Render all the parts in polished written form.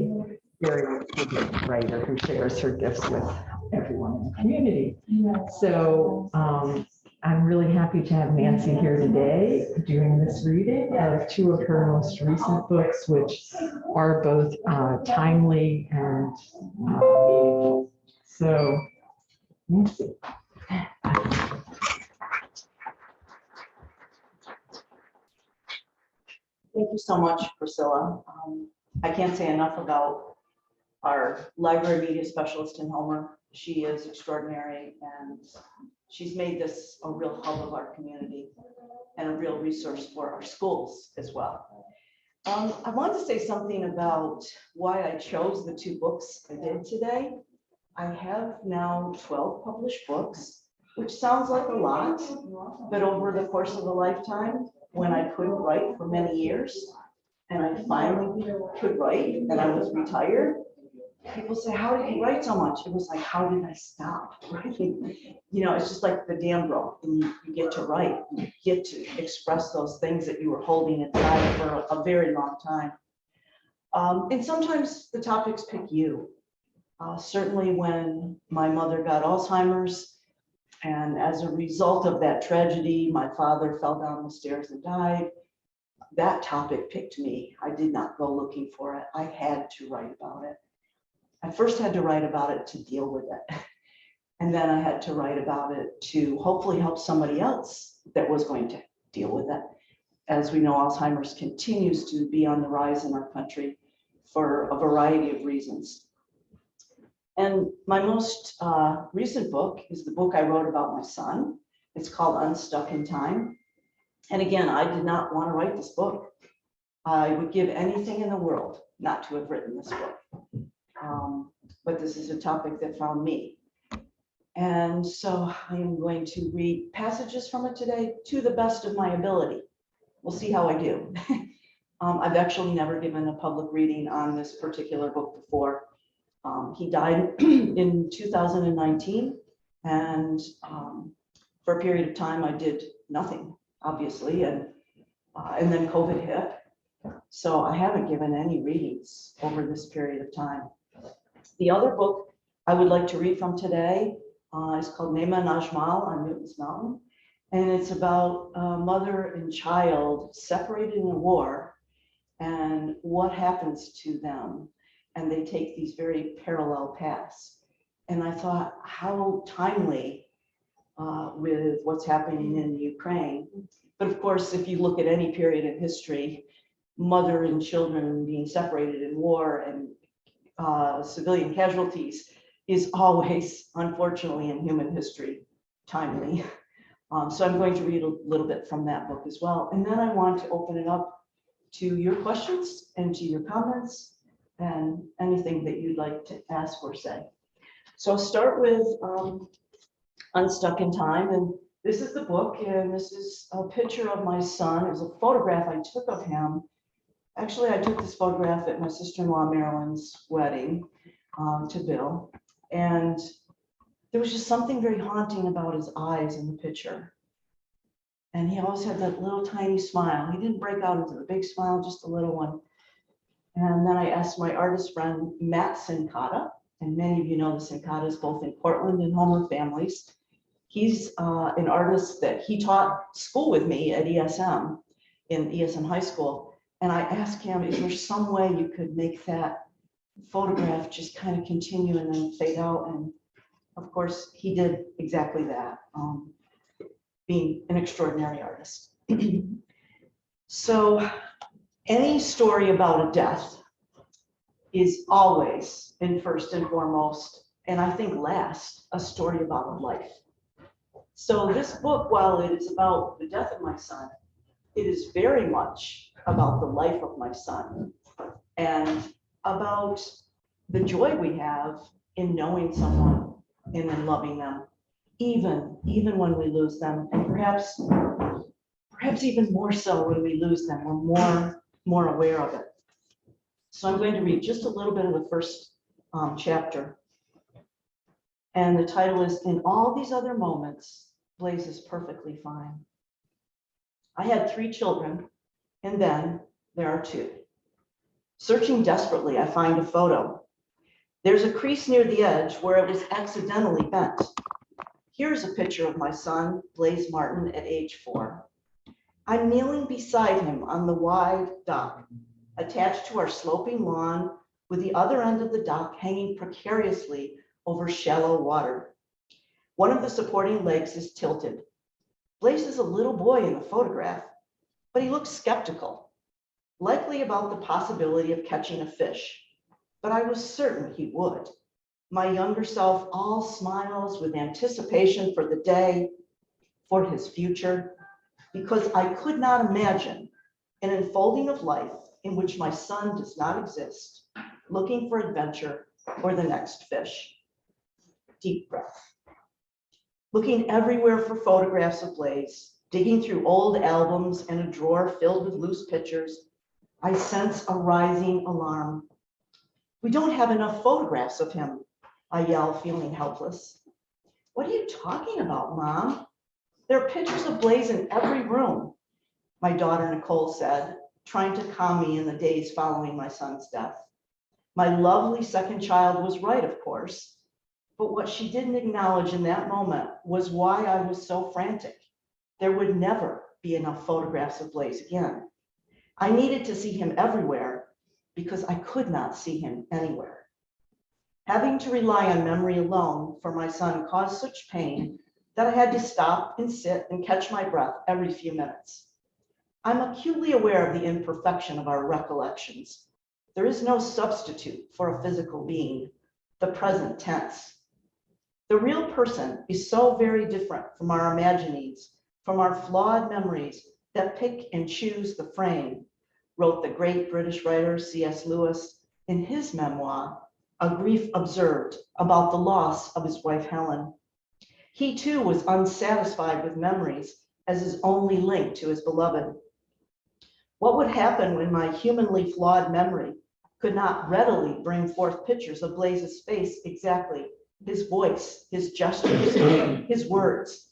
a very good writer who shares her gifts with everyone in the community. So I'm really happy to have Nancy here today doing this reading of two of her most recent books, which are both timely and meaningful. So, Nancy. Thank you so much, Priscilla. I can't say enough about our library media specialist in Homer. She is extraordinary, and she's made this a real hub of our community and a real resource for our schools as well. I wanted to say something about why I chose the two books I did today. I have now 12 published books, which sounds like a lot, but over the course of a lifetime, when I couldn't write for many years, and I finally could write, and I was retired, people say, how did you write so much? It was like, how did I stop writing? You know, it's just like the dam broke, and you get to write, you get to express those things that you were holding inside for a very long time. And sometimes the topics pick you. Certainly when my mother got Alzheimer's, and as a result of that tragedy, my father fell down the stairs and died. That topic picked me. I did not go looking for it. I had to write about it. I first had to write about it to deal with it. And then I had to write about it to hopefully help somebody else that was going to deal with it. As we know, Alzheimer's continues to be on the rise in our country for a variety of reasons. And my most recent book is the book I wrote about my son. It's called Unstuck in Time. And again, I did not want to write this book. I would give anything in the world not to have written this book. But this is a topic that found me. And so I am going to read passages from it today to the best of my ability. We'll see how I do. I've actually never given a public reading on this particular book before. He died in 2019, and for a period of time I did nothing, obviously, and then COVID hit. So I haven't given any readings over this period of time. The other book I would like to read from today is called Nema Najmal on Newton's Mountain, and it's about a mother and child separated in a war and what happens to them. And they take these very parallel paths. And I thought, how timely with what's happening in Ukraine. But of course, if you look at any period in history, mother and children being separated in war and civilian casualties is always, unfortunately, in human history, timely. So I'm going to read a little bit from that book as well. And then I want to open it up to your questions and to your comments and anything that you'd like to ask or say. So I'll start with Unstuck in Time. And this is the book, and this is a picture of my son. It was a photograph I took of him. Actually, I took this photograph at my sister-in-law Marilyn's wedding to Bill. And there was just something very haunting about his eyes in the picture. And he always had that little tiny smile. He didn't break out into the big smile, just a little one. And then I asked my artist friend, Matt Sincata, and many of you know the Sincatas, both in Portland and Homer families. He's an artist that he taught school with me at ESM, in ESM High School. And I asked him, is there some way you could make that photograph just kind of continue and then fade out? And of course, he did exactly that, being an extraordinary artist. So any story about a death is always, and first and foremost, and I think last, a story about a life. So this book, while it is about the death of my son, it is very much about the life of my son and about the joy we have in knowing someone and in loving them, even when we lose them, and perhaps even more so when we lose them. We're more aware of it. So I'm going to read just a little bit of the first chapter. And the title is, In All These Other Moments, Blaze is Perfectly Fine. I had 3 children, and then there are 2. Searching desperately, I find a photo. There's a crease near the edge where it was accidentally bent. Here's a picture of my son, Blaze Martin, at age 4. I'm kneeling beside him on the wide dock, attached to our sloping lawn, with the other end of the dock hanging precariously over shallow water. One of the supporting legs is tilted. Blaze is a little boy in the photograph, but he looks skeptical, likely about the possibility of catching a fish, but I was certain he would. My younger self all smiles with anticipation for the day, for his future, because I could not imagine an unfolding of life in which my son does not exist, looking for adventure or the next fish. Deep breath. Looking everywhere for photographs of Blaze, digging through old albums and a drawer filled with loose pictures, I sense a rising alarm. We don't have enough photographs of him, I yell, feeling helpless. What are you talking about, Mom? There are pictures of Blaze in every room, my daughter Nicole said, trying to calm me in the days following my son's death. My lovely second child was right, of course, but what she didn't acknowledge in that moment was why I was so frantic. There would never be enough photographs of Blaze again. I needed to see him everywhere because I could not see him anywhere. Having to rely on memory alone for my son caused such pain that I had to stop and sit and catch my breath every few minutes. I'm acutely aware of the imperfection of our recollections. There is no substitute for a physical being, the present tense. The real person is so very different from our imaginings, from our flawed memories that pick and choose the frame, wrote the great British writer C.S. Lewis in his memoir, A Grief Observed, about the loss of his wife Helen. He too was unsatisfied with memories as his only link to his beloved. What would happen when my humanly flawed memory could not readily bring forth pictures of Blaze's face exactly, his voice, his gestures, his words?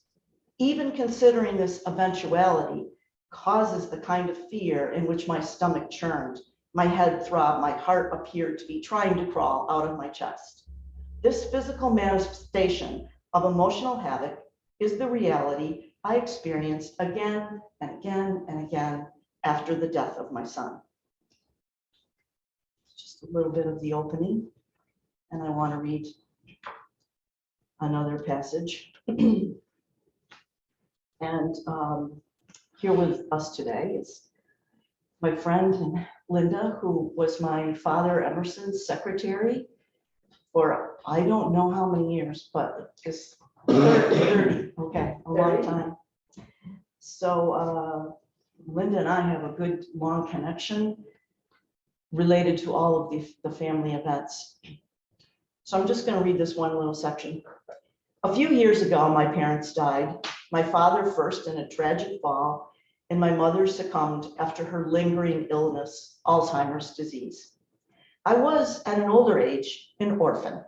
Even considering this eventuality causes the kind of fear in which my stomach churned, my head throbbed, my heart appeared to be trying to crawl out of my chest. This physical manifestation of emotional havoc is the reality I experienced again and again and again after the death of my son. Just a little bit of the opening, and I want to read another passage. And here with us today is my friend Linda, who was my father Emerson's secretary for I don't know how many years, but it's 30, okay, a long time. So Linda and I have a good long connection related to all of the family events. So I'm just going to read this one little section. A few years ago, my parents died. My father first in a tragic fall, and my mother succumbed after her lingering illness, Alzheimer's disease. I was, at an older age, an orphan,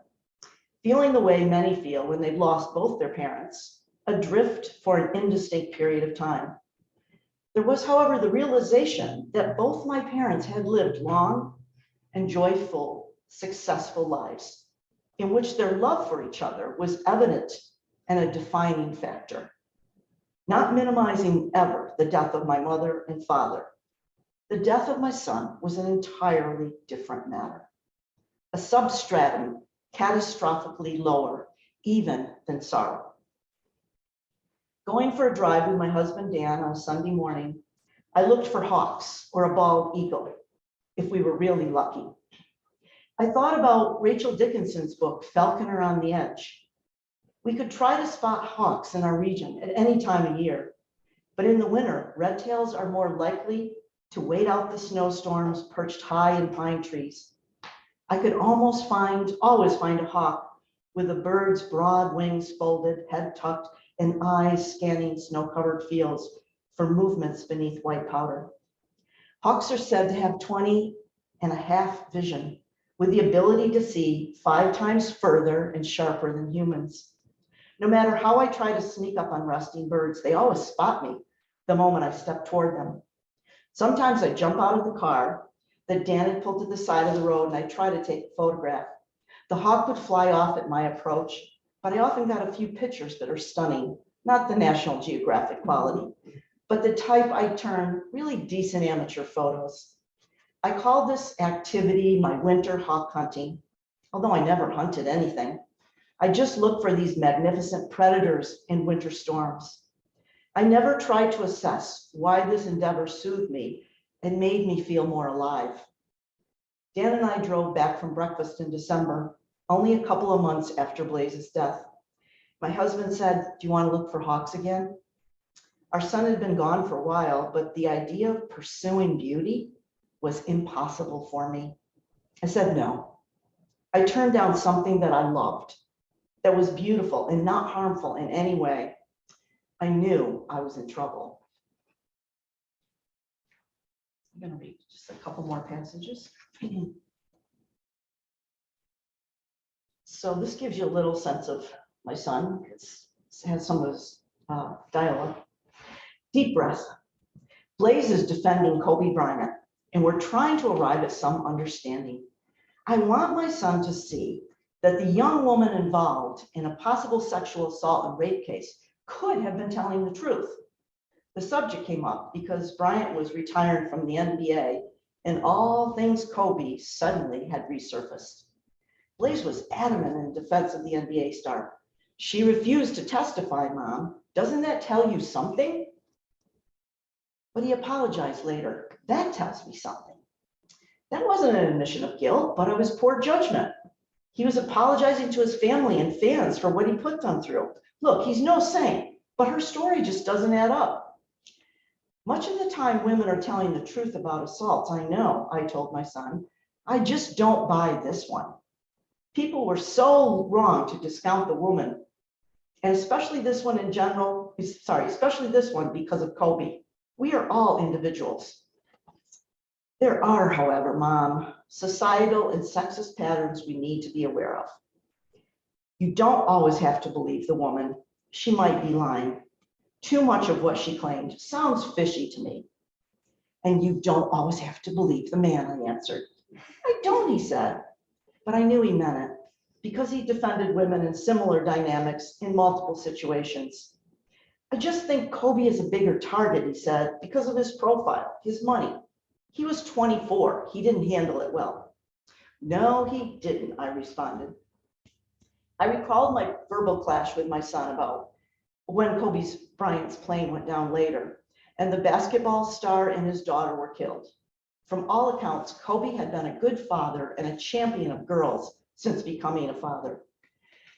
feeling the way many feel when they've lost both their parents, adrift for an indistinct period of time. There was, however, the realization that both my parents had lived long and joyful, successful lives in which their love for each other was evident and a defining factor. Not minimizing ever the death of my mother and father, the death of my son was an entirely different matter. A substratum catastrophically lower even than sorrow. Going for a drive with my husband Dan on a Sunday morning, I looked for hawks or a bald eagle, if we were really lucky. I thought about Rachel Dickinson's book, Falconer on the Edge. We could try to spot hawks in our region at any time of year, but in the winter, red tails are more likely to wait out the snowstorms perched high in pine trees. I could always find a hawk with a bird's broad wings folded, head tucked, and eyes scanning snow-covered fields for movements beneath white powder. Hawks are said to have 20.5 vision, with the ability to see 5 times further and sharper than humans. No matter how I try to sneak up on resting birds, they always spot me the moment I step toward them. Sometimes I jump out of the car, that Dan had pulled to the side of the road, and I tried to take a photograph. The hawk would fly off at my approach, but I often got a few pictures that are stunning, not the National Geographic quality, but the type I turn really decent amateur photos. I call this activity my winter hawk hunting, although I never hunted anything. I just look for these magnificent predators in winter storms. I never tried to assess why this endeavor soothed me and made me feel more alive. Dan and I drove back from breakfast in December, only a couple of months after Blaze's death. My husband said, "Do you want to look for hawks again?" Our son had been gone for a while, but the idea of pursuing beauty was impossible for me. I said no. I turned down something that I loved, that was beautiful and not harmful in any way. I knew I was in trouble. I'm going to read just a couple more passages. So this gives you a little sense of my son. It has some of his dialogue. Deep breath. Blaze is defending Kobe Bryant, and we're trying to arrive at some understanding. I want my son to see that the young woman involved in a possible sexual assault and rape case could have been telling the truth. The subject came up because Bryant was retiring from the NBA, and all things Kobe suddenly had resurfaced. Blaze was adamant in defense of the NBA star. She refused to testify, Mom. Doesn't that tell you something? But he apologized later. That tells me something. That wasn't an admission of guilt, but it was poor judgment. He was apologizing to his family and fans for what he put them through. Look, he's no saint, but her story just doesn't add up. Much of the time, women are telling the truth about assaults. I know, I told my son. I just don't buy this one. People were so wrong to discount the woman, and especially this one in general, especially this one because of Kobe. We are all individuals. There are, however, Mom, societal and sexist patterns we need to be aware of. You don't always have to believe the woman. She might be lying. Too much of what she claimed sounds fishy to me. And you don't always have to believe the man, I answered. I don't, he said. But I knew he meant it because he defended women in similar dynamics in multiple situations. I just think Kobe is a bigger target, he said, because of his profile, his money. He was 24. He didn't handle it well. No, he didn't, I responded. I recalled my verbal clash with my son about when Kobe Bryant's plane went down later, and the basketball star and his daughter were killed. From all accounts, Kobe had been a good father and a champion of girls since becoming a father.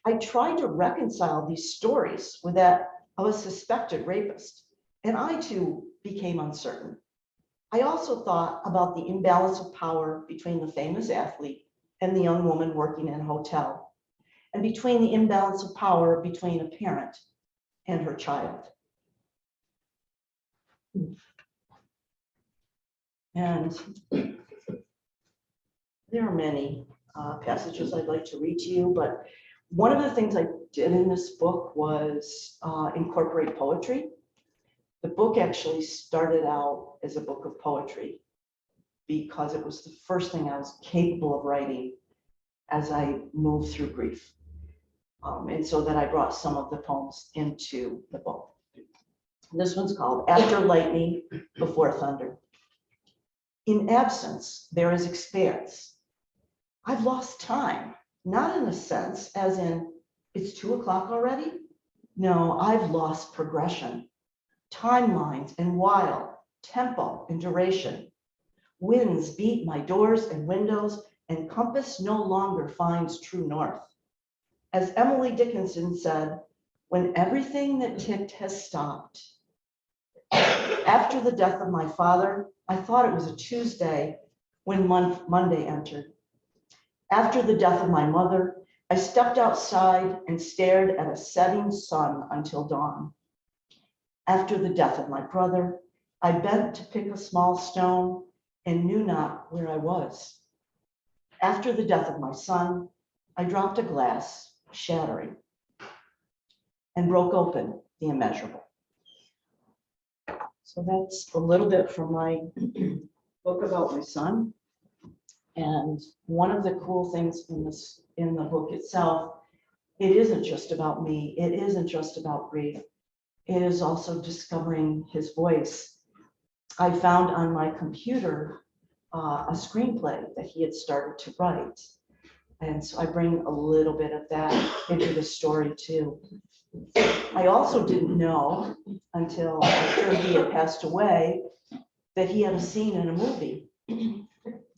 I tried to reconcile these stories with that of a suspected rapist, and I too became uncertain. I also thought about the imbalance of power between the famous athlete and the young woman working in a hotel, and between the imbalance of power between a parent and her child. And there are many passages I'd like to read to you, but one of the things I did in this book was incorporate poetry. The book actually started out as a book of poetry because it was the first thing I was capable of writing as I moved through grief. And so that I brought some of the poems into the book. And this one's called After Lightning, Before Thunder. In absence, there is expanse. I've lost time, not in a sense as in it's 2 o'clock already. No, I've lost progression, timelines and while, tempo and duration. Winds beat my doors and windows, and compass no longer finds true north. As Emily Dickinson said, when everything that ticked has stopped. After the death of my father, I thought it was a Tuesday when Monday entered. After the death of my mother, I stepped outside and stared at a setting sun until dawn. After the death of my brother, I bent to pick a small stone and knew not where I was. After the death of my son, I dropped a glass, shattering, and broke open the immeasurable. So that's a little bit from my book about my son. And one of the cool things in the book itself, it isn't just about me. It isn't just about grief. It is also discovering his voice. I found on my computer a screenplay that he had started to write. And so I bring a little bit of that into the story too. I also didn't know until after he had passed away that he had a scene in a movie.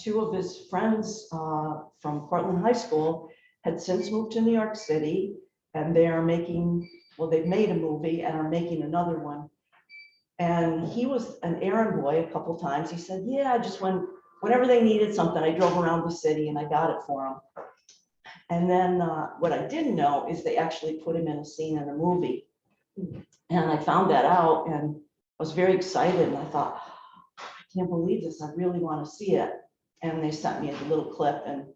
Two of his friends from Portland High School had since moved to New York City, and they are making, well, they've made a movie and are making another one. And he was an errand boy a couple times. He said, yeah, just whenever they needed something, I drove around the city and I got it for them. And then what I didn't know is they actually put him in a scene in a movie. And I found that out and I was very excited. And I thought, I can't believe this. I really want to see it. And they sent me a little clip and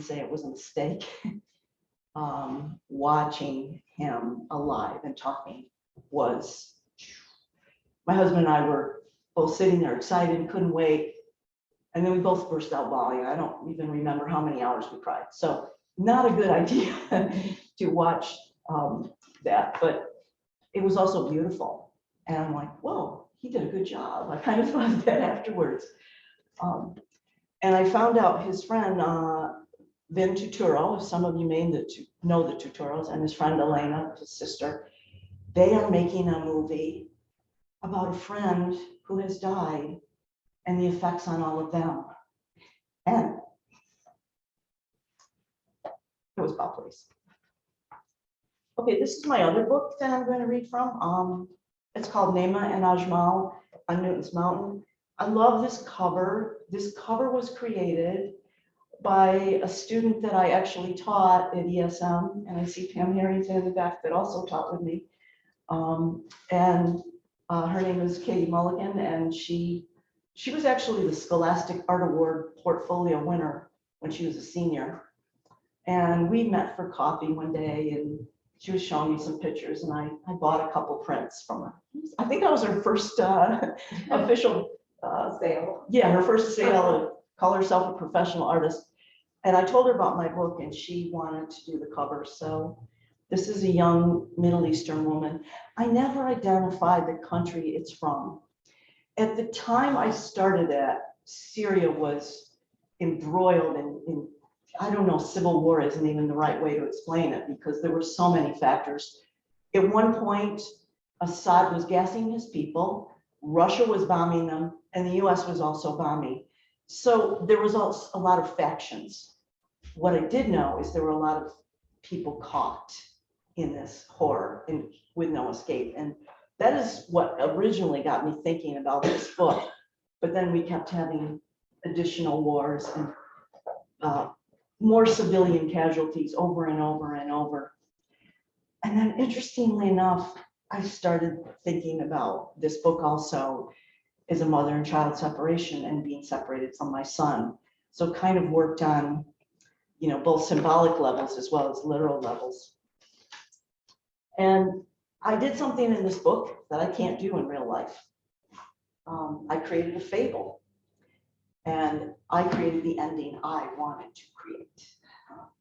say it was a mistake. Watching him alive and talking was, my husband and I were both sitting there excited and couldn't wait. And then we both burst out bawling. I don't even remember how many hours we cried. So not a good idea to watch that, but it was also beautiful. And I'm like, whoa, he did a good job. I kind of thought that afterwards. And I found out his friend, Vin Tuturo, some of you may know the Tuturos, and his friend Elena, his sister, they are making a movie about a friend who has died and the effects on all of them. And it was about place. Okay, this is my other book that I'm going to read from. It's called Nema and Ajmal on Newton's Mountain. I love this cover. This cover was created by a student that I actually taught at ESM, and I see Pam Harrington in the back that also taught with me. Her name is Katie Mulligan, and she was actually the Scholastic Art Award portfolio winner when she was a senior. And we met for coffee one day, and she was showing me some pictures, and I bought a couple prints from her. I think that was her first official sale. Yeah, her first sale, call herself a professional artist. And I told her about my book, and she wanted to do the cover. So this is a young Middle Eastern woman. I never identified the country it's from. At the time I started at, Syria was embroiled in I don't know, civil war isn't even the right way to explain it because there were so many factors. At one point, Assad was gassing his people, Russia was bombing them, and the US was also bombing. So there was also a lot of factions. What I did know is there were a lot of people caught in this horror and with no escape. And that is what originally got me thinking about this book. But then we kept having additional wars and more civilian casualties over and over and over. And then interestingly enough, I started thinking about this book also as a mother and child separation and being separated from my son. So kind of worked on, you know, both symbolic levels as well as literal levels. And I did something in this book that I can't do in real life. I created a fable. And I created the ending I wanted to create.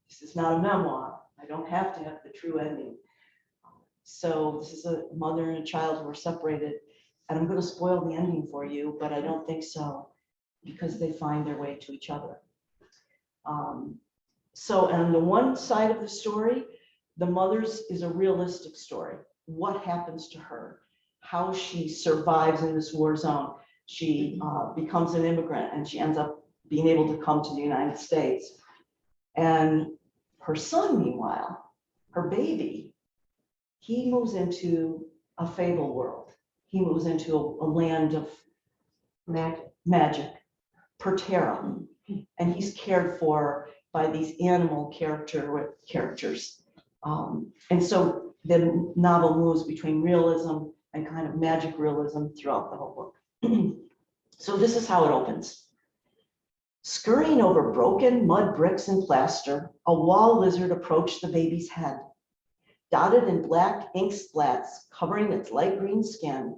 This is not a memoir. I don't have to have the true ending. So this is a mother and a child who are separated. And I'm going to spoil the ending for you, but I don't think so because they find their way to each other. So on the one side of the story, the mother's is a realistic story. What happens to her? How she survives in this war zone. She becomes an immigrant and she ends up being able to come to the United States. And her son, meanwhile, her baby, he moves into a fable world. He moves into a land of magic, Perterra, and he's cared for by these animal characters. And so the novel moves between realism and kind of magic realism throughout the whole book. So this is how it opens. Scurrying over broken mud bricks and plaster, a wall lizard approached the baby's head. Dotted in black ink splats covering its light green skin,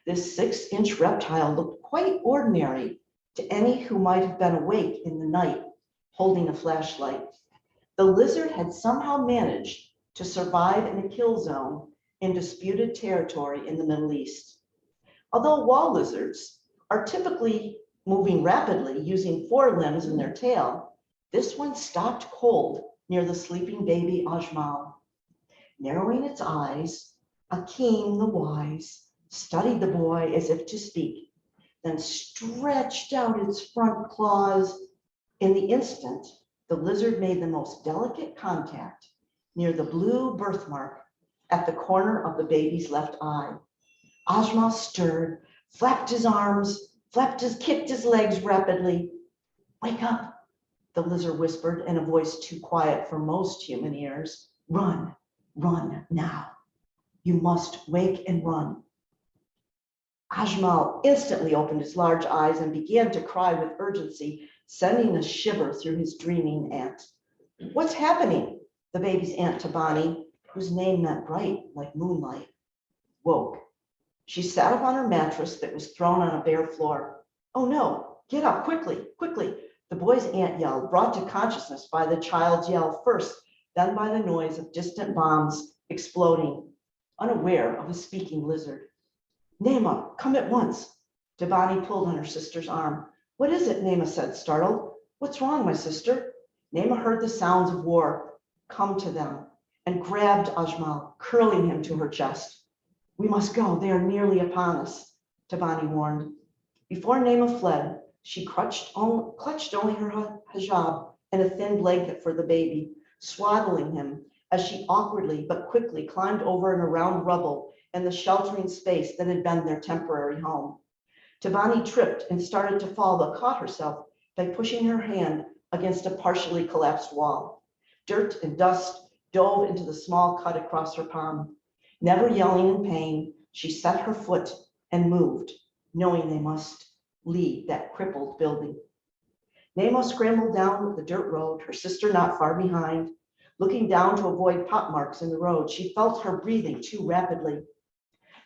this 6-inch reptile looked quite ordinary to any who might have been awake in the night holding a flashlight. The lizard had somehow managed to survive in a kill zone in disputed territory in the Middle East. Although wall lizards are typically moving rapidly using 4 limbs in their tail, this one stopped cold near the sleeping baby Ajmal. Narrowing its eyes, Akeem the wise studied the boy as if to speak, then stretched out its front claws. In the instant, the lizard made the most delicate contact near the blue birthmark at the corner of the baby's left eye. Ajmal stirred, flapped his arms, kicked his legs rapidly. "Wake up," the lizard whispered in a voice too quiet for most human ears. "Run, run now. You must wake and run." Ajmal instantly opened his large eyes and began to cry with urgency, sending a shiver through his dreaming aunt. "What's happening?" The baby's aunt Tabani, whose name meant bright like moonlight, woke. She sat up on her mattress that was thrown on a bare floor. "Oh no, get up quickly, quickly," the boy's aunt yelled, brought to consciousness by the child's yell first, then by the noise of distant bombs exploding, unaware of a speaking lizard. "Naima, come at once." Tabani pulled on her sister's arm. "What is it?" Naima said, startled. "What's wrong, my sister?" Naima heard the sounds of war come to them and grabbed Ajmal, curling him to her chest. "We must go. They are nearly upon us," Tabani warned. Before Naima fled, she clutched only her hijab and a thin blanket for the baby, swaddling him as she awkwardly but quickly climbed over and around rubble and the sheltering space that had been their temporary home. Tabani tripped and started to fall, but caught herself by pushing her hand against a partially collapsed wall. Dirt and dust dove into the small cut across her palm. Never yelling in pain, she set her foot and moved, knowing they must leave that crippled building. Naima scrambled down the dirt road, her sister not far behind. Looking down to avoid pot marks in the road, she felt her breathing too rapidly.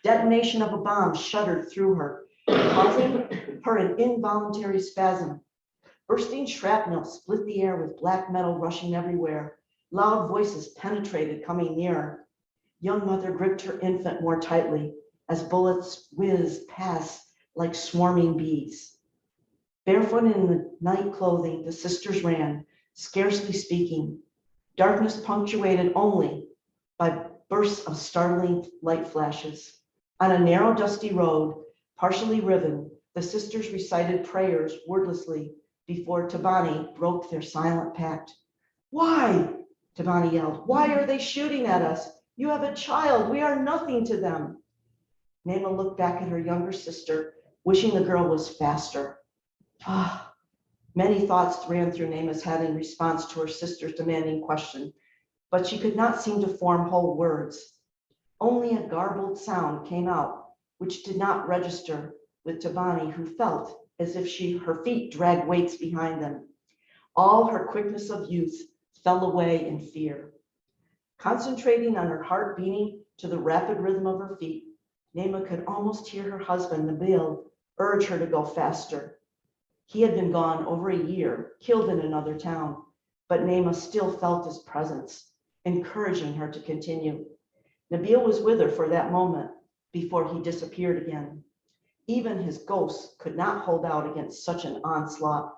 Detonation of a bomb shuddered through her, causing her an involuntary spasm. Bursting shrapnel split the air with black metal rushing everywhere. Loud voices penetrated, coming nearer. Young mother gripped her infant more tightly as bullets whizzed past like swarming bees. Barefoot in the night clothing, the sisters ran, scarcely speaking. Darkness punctuated only by bursts of startling light flashes. On a narrow, dusty road, partially riven, the sisters recited prayers wordlessly before Tabani broke their silent pact. "Why?" Tabani yelled. "Why are they shooting at us? You have a child. We are nothing to them." Naima looked back at her younger sister, wishing the girl was faster. Many thoughts ran through Naima's head in response to her sister's demanding question, but she could not seem to form whole words. Only a garbled sound came out, which did not register with Tabani, who felt as if her feet dragged weights behind them. All her quickness of youth fell away in fear. Concentrating on her heart beating to the rapid rhythm of her feet, Naima could almost hear her husband, Nabil, urge her to go faster. He had been gone over a year, killed in another town, but Naima still felt his presence, encouraging her to continue. Nabil was with her for that moment before he disappeared again. Even his ghost could not hold out against such an onslaught.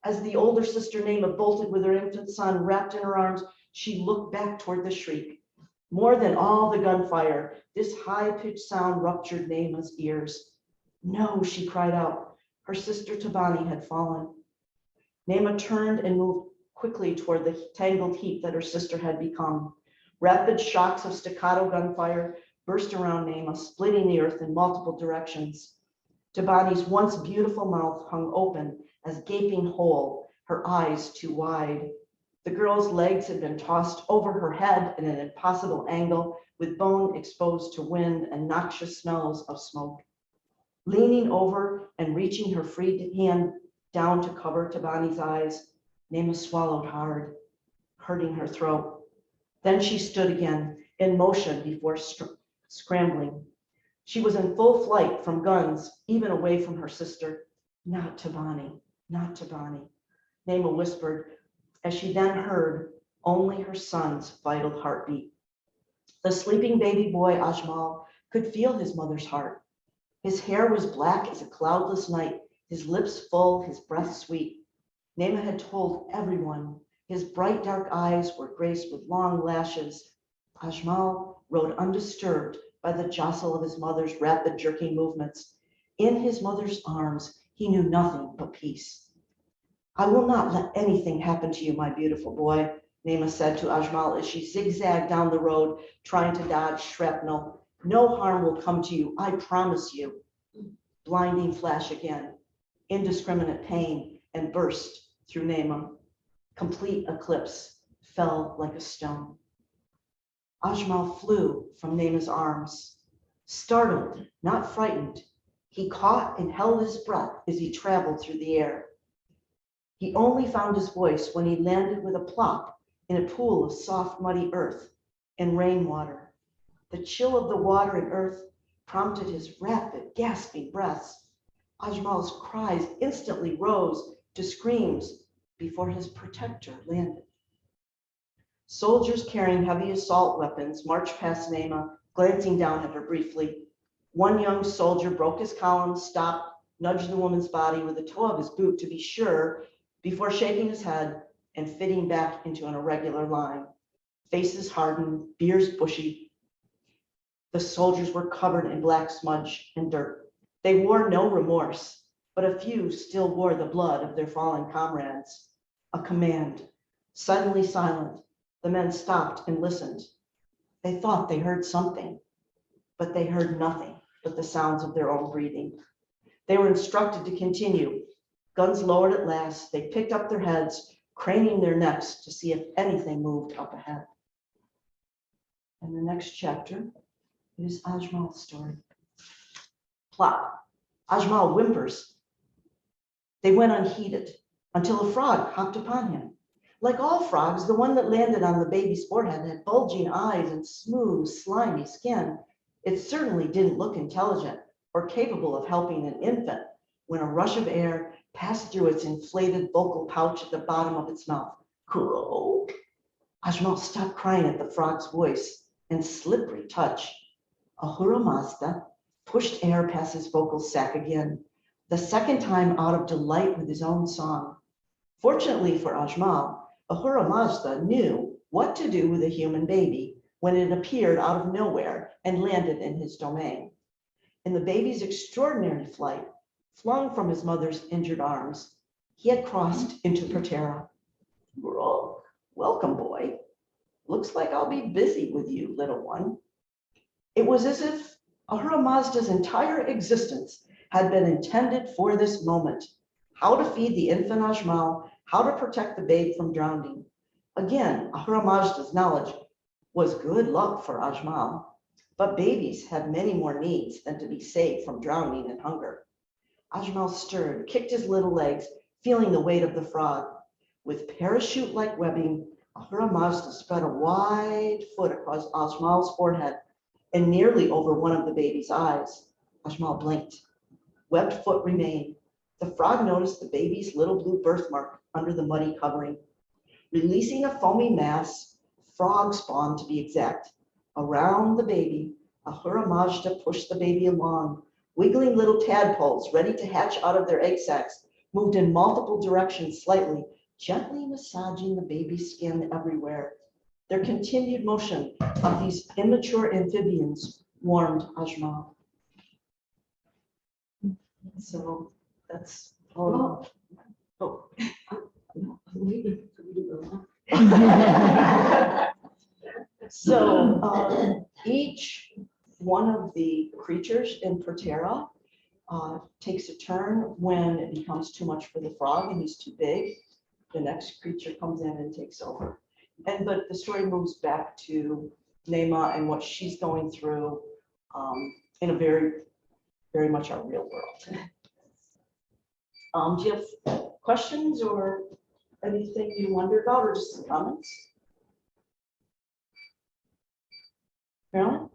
As the older sister Naima bolted with her infant son wrapped in her arms, she looked back toward the shriek. More than all the gunfire, this high-pitched sound ruptured Naima's ears. "No," she cried out. Her sister Tabani had fallen. Naima turned and moved quickly toward the tangled heap that her sister had become. Rapid shocks of staccato gunfire burst around Naima, splitting the earth in multiple directions. Tabani's once beautiful mouth hung open as gaping hole, her eyes too wide. The girl's legs had been tossed over her head at an impossible angle, with bone exposed to wind and noxious smells of smoke. Leaning over and reaching her free hand down to cover Tabani's eyes, Naima swallowed hard, hurting her throat. Then she stood again, in motion before scrambling. She was in full flight from guns, even away from her sister. Not to Bonnie, not to Bonnie, Naima whispered, as she then heard only her son's vital heartbeat. The sleeping baby boy, Ajmal, could feel his mother's heart. His hair was black as a cloudless night, his lips full, his breath sweet. Naima had told everyone his bright dark eyes were graced with long lashes. Ajmal rode undisturbed by the jostle of his mother's rapid jerking movements. In his mother's arms, he knew nothing but peace. I will not let anything happen to you, my beautiful boy, Naima said to Ajmal as she zigzagged down the road, trying to dodge shrapnel. No harm will come to you, I promise you. Blinding flash again, indiscriminate pain, and burst through Naima. Complete eclipse, fell like a stone. Ajmal flew from Naima's arms. Startled, not frightened, he caught and held his breath as he traveled through the air. He only found his voice when he landed with a plop in a pool of soft, muddy earth and rainwater. The chill of the water and earth prompted his rapid, gasping breaths. Ajmal's cries instantly rose to screams before his protector landed. Soldiers carrying heavy assault weapons marched past Naima, glancing down at her briefly. One young soldier broke his column, stopped, nudged the woman's body with the toe of his boot to be sure, before shaking his head and fitting back into an irregular line. Faces hardened, beards bushy. The soldiers were covered in black smudge and dirt. They wore no remorse, but a few still wore the blood of their fallen comrades. A command, suddenly silent. The men stopped and listened. They thought they heard something, but they heard nothing but the sounds of their own breathing. They were instructed to continue. Guns lowered at last, they picked up their heads, craning their necks to see if anything moved up ahead. And the next chapter is Ajmal's story. Plop. Ajmal whimpers. They went unheeded until a frog hopped upon him. Like all frogs, the one that landed on the baby's forehead had bulging eyes and smooth, slimy skin. It certainly didn't look intelligent or capable of helping an infant when a rush of air passed through its inflated vocal pouch at the bottom of its mouth. Croak. Ajmal stopped crying at the frog's voice and slippery touch. Ahura Mazda pushed air past his vocal sac again, the second time out of delight with his own song. Fortunately for Ajmal, Ahura Mazda knew what to do with a human baby when it appeared out of nowhere and landed in his domain. In the baby's extraordinary flight, flung from his mother's injured arms, he had crossed into Patera. Welcome, boy. Looks like I'll be busy with you, little one. It was as if Ahura Mazda's entire existence had been intended for this moment. How to feed the infant Ajmal, how to protect the babe from drowning. Again, Ahura Mazda's knowledge was good luck for Ajmal, but babies have many more needs than to be saved from drowning and hunger. Ajmal stirred, kicked his little legs, feeling the weight of the frog. With parachute-like webbing, Ahura Mazda spread a wide foot across Ajmal's forehead and nearly over one of the baby's eyes. Ajmal blinked. Webbed foot remained. The frog noticed the baby's little blue birthmark under the muddy covering. Releasing a foamy mass, frog spawn to be exact, around the baby, Ahura Mazda pushed the baby along. Wiggling little tadpoles ready to hatch out of their egg sacs moved in multiple directions slightly, gently massaging the baby's skin everywhere. Their continued motion of these immature amphibians warmed Ajmal. So that's all. Oh. So each one of the creatures in Patera takes a turn when it becomes too much for the frog and he's too big. The next creature comes in and takes over. But the story moves back to Naima and what she's going through in a very, very much our real world. Do you have questions or anything you wonder about or just some comments? Marilyn?